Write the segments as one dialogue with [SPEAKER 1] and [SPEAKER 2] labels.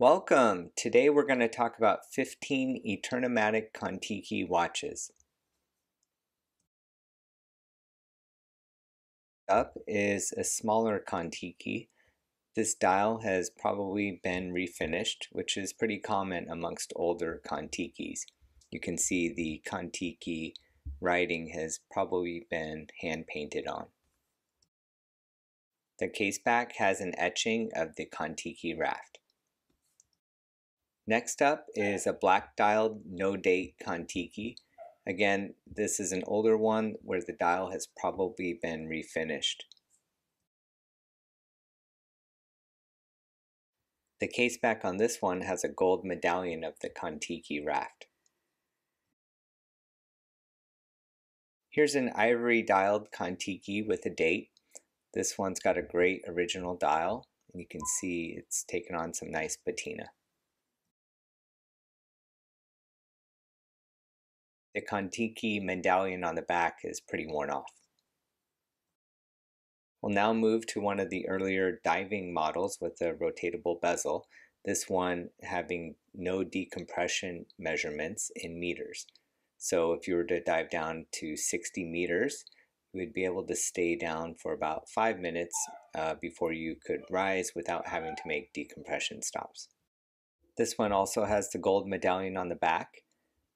[SPEAKER 1] Welcome! Today we're going to talk about 15 Eterna-matic Kontiki watches. Up is a smaller Kontiki. This dial has probably been refinished, which is pretty common amongst older Kontikis. You can see the Kontiki writing has probably been hand painted on. The caseback has an etching of the Kontiki raft. Next up is a black dialed no date Kontiki. Again, this is an older one where the dial has probably been refinished. The caseback on this one has a gold medallion of the Kontiki raft. Here's an ivory dialed Kontiki with a date. This one's got a great original dial, and you can see it's taken on some nice patina. The Kontiki medallion on the back is pretty worn off. We'll now move to one of the earlier diving models with a rotatable bezel, this one having no decompression measurements in meters. So if you were to dive down to 60 meters, you would be able to stay down for about 5 minutes before you could rise without having to make decompression stops. This one also has the gold medallion on the back.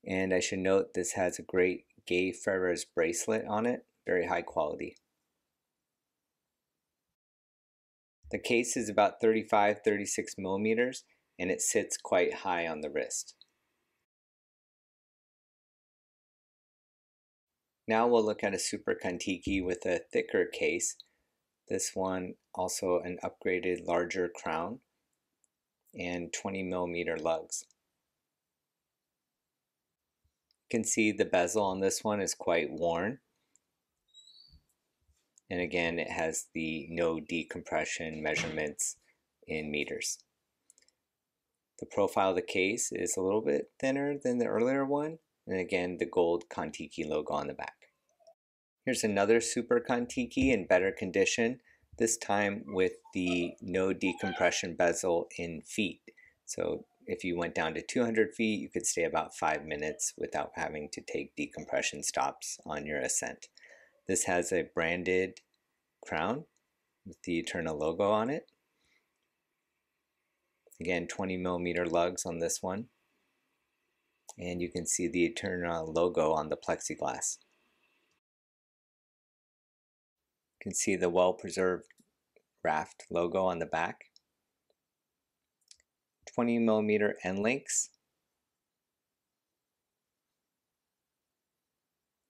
[SPEAKER 1] And I should note this has a great Gay Ferrers bracelet on it, very high quality. The case is about 35-36 millimeters and it sits quite high on the wrist. Now we'll look at a Super Kontiki with a thicker case. This one also an upgraded larger crown and 20 millimeter lugs. You can see the bezel on this one is quite worn, and again it has the no decompression measurements in meters. The profile of the case is a little bit thinner than the earlier one, and again the gold Kontiki logo on the back. Here's another Super Kontiki in better condition, this time with the no decompression bezel in feet. So if you went down to 200 feet, you could stay about 5 minutes without having to take decompression stops on your ascent. This has a branded crown with the Eterna logo on it. Again, 20 millimeter lugs on this one. And you can see the Eterna logo on the plexiglass. You can see the well-preserved raft logo on the back. 20 millimeter end links.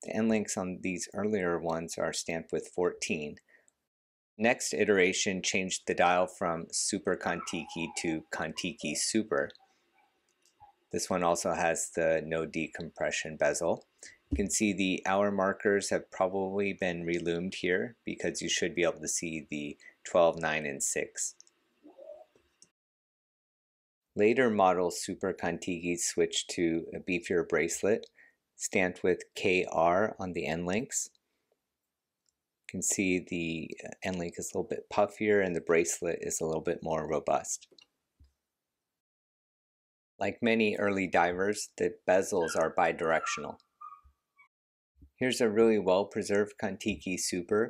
[SPEAKER 1] The end links on these earlier ones are stamped with 14. Next iteration changed the dial from Super Kontiki to Kontiki Super. This one also has the no decompression bezel. You can see the hour markers have probably been reloomed here because you should be able to see the 12, 9, and 6. Later model Super Kontikis switched to a beefier bracelet stamped with KR on the end links. You can see the end link is a little bit puffier and the bracelet is a little bit more robust. Like many early divers, the bezels are bidirectional. Here's a really well-preserved Kontiki Super.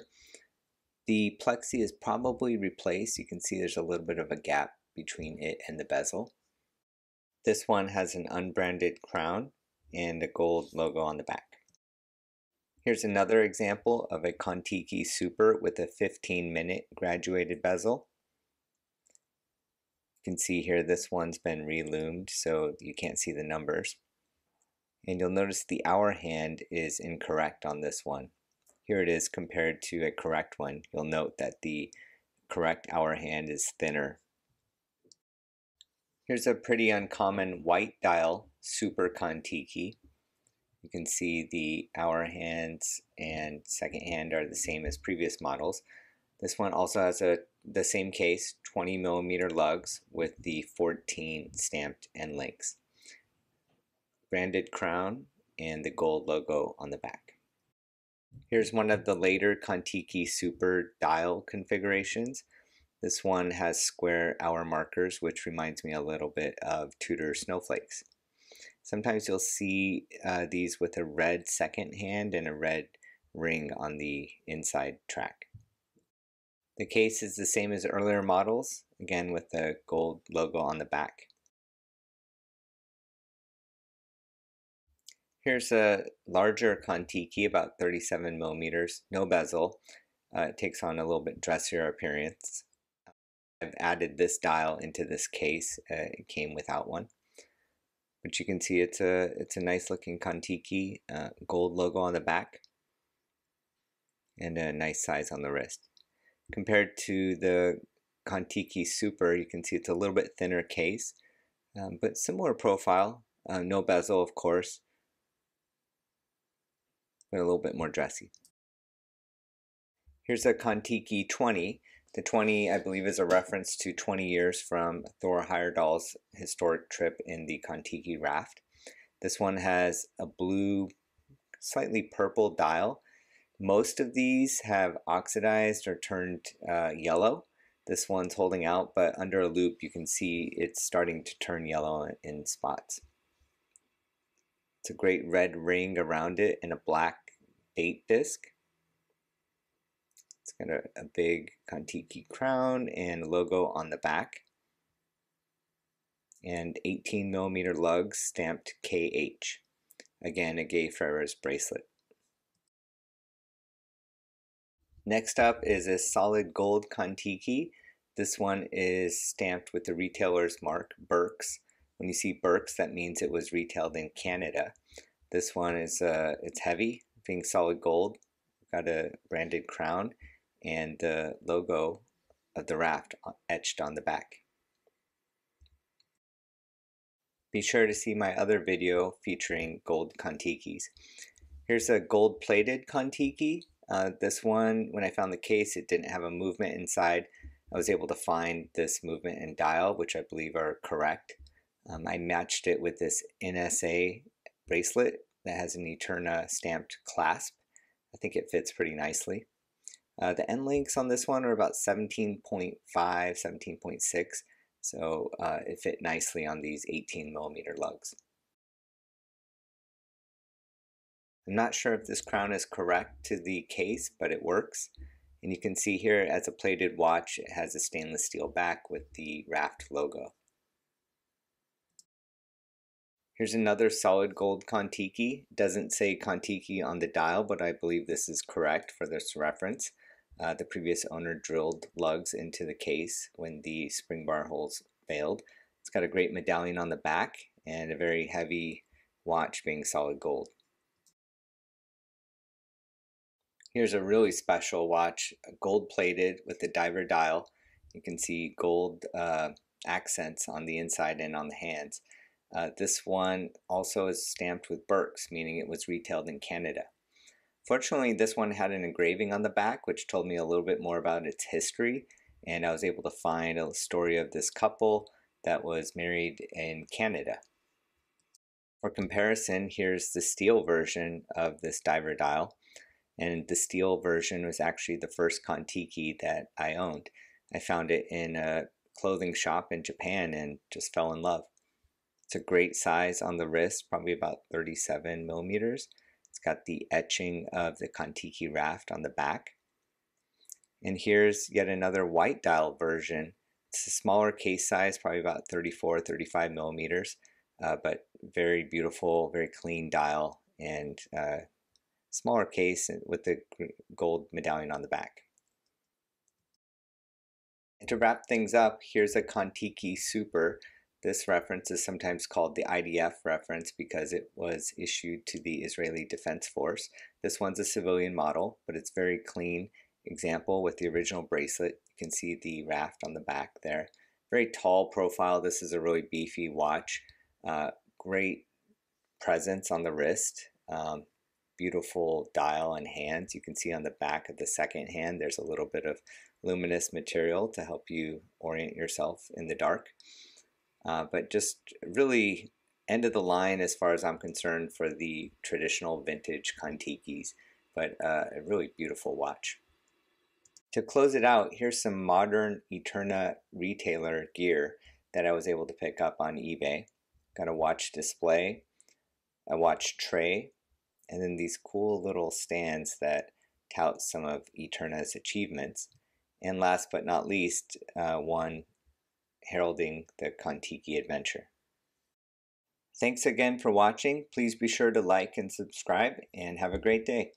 [SPEAKER 1] The plexi is probably replaced. You can see there's a little bit of a gap between it and the bezel. This one has an unbranded crown and a gold logo on the back. Here's another example of a Kontiki Super with a 15-minute graduated bezel. You can see here this one's been reloomed so you can't see the numbers. And you'll notice the hour hand is incorrect on this one. Here it is compared to a correct one. You'll note that the correct hour hand is thinner. Here's a pretty uncommon white dial Super Kontiki. You can see the hour hands and second hand are the same as previous models. This one also has the same case, 20 millimeter lugs with the 14 stamped end links. Branded crown and the gold logo on the back. Here's one of the later Kontiki Super dial configurations. This one has square hour markers, which reminds me a little bit of Tudor snowflakes. Sometimes you'll see these with a red second hand and a red ring on the inside track. The case is the same as earlier models, again with the gold logo on the back. Here's a larger Kontiki, about 37 millimeters, no bezel. It takes on a little bit dressier appearance. I've added this dial into this case. It came without one. But you can see it's a nice looking Kontiki, gold logo on the back, and a nice size on the wrist. Compared to the Kontiki Super, you can see it's a little bit thinner case, but similar profile. No bezel, of course, but a little bit more dressy. Here's a Kontiki 20. The 20, I believe, is a reference to 20 years from Thor Heyerdahl's historic trip in the Kontiki raft. This one has a blue, slightly purple dial. Most of these have oxidized or turned yellow. This one's holding out, but under a loop you can see it's starting to turn yellow in spots. It's a great red ring around it and a black date disc. It's got a big Kontiki crown and logo on the back, and 18 millimeter lugs stamped KH. Again, a Gay Ferrers bracelet. Next up is a solid gold Kontiki. This one is stamped with the retailer's mark, Burks. When you see Burks, that means it was retailed in Canada. This one is it's heavy, being solid gold. Got a branded crown and the logo of the raft etched on the back. Be sure to see my other video featuring gold Kontikis. Here's a gold plated Kontiki. This one, when I found the case, it didn't have a movement inside. I was able to find this movement and dial, which I believe are correct. I matched it with this NSA bracelet that has an Eterna stamped clasp. I think it fits pretty nicely. The end links on this one are about 17.5, 17.6, so it fit nicely on these 18 millimeter lugs. I'm not sure if this crown is correct to the case, but it works. And you can see here, as a plated watch, it has a stainless steel back with the raft logo. Here's another solid gold Kontiki. It doesn't say Kontiki on the dial, but I believe this is correct for this reference. The previous owner drilled lugs into the case when the spring bar holes failed. It's got a great medallion on the back and a very heavy watch being solid gold. Here's a really special watch, gold plated with the diver dial. You can see gold accents on the inside and on the hands. This one also is stamped with Burks, meaning it was retailed in Canada. Fortunately, this one had an engraving on the back, which told me a little bit more about its history, and I was able to find a story of this couple that was married in Canada. For comparison, here's the steel version of this diver dial, and the steel version was actually the first Kontiki that I owned. I found it in a clothing shop in Japan and just fell in love. It's a great size on the wrist, probably about 37 millimeters. It's got the etching of the Kontiki raft on the back. And here's yet another white dial version. It's a smaller case size, probably about 34, 35 millimeters, but very beautiful, very clean dial, and smaller case with the gold medallion on the back. And to wrap things up, here's a Kontiki Super. This reference is sometimes called the IDF reference because it was issued to the Israeli Defense Force. This one's a civilian model, but it's very clean example with the original bracelet. You can see the raft on the back there. Very tall profile. This is a really beefy watch. Great presence on the wrist. Beautiful dial and hands. You can see on the back of the second hand there's a little bit of luminous material to help you orient yourself in the dark. But just really end of the line as far as I'm concerned for the traditional vintage Kontikis, but a really beautiful watch. To close it out, here's some modern Eterna retailer gear that I was able to pick up on eBay. Got a watch display, a watch tray, and then these cool little stands that tout some of Eterna's achievements. And last but not least, one heralding the Kontiki adventure. Thanks again for watching. Please be sure to like and subscribe, and have a great day.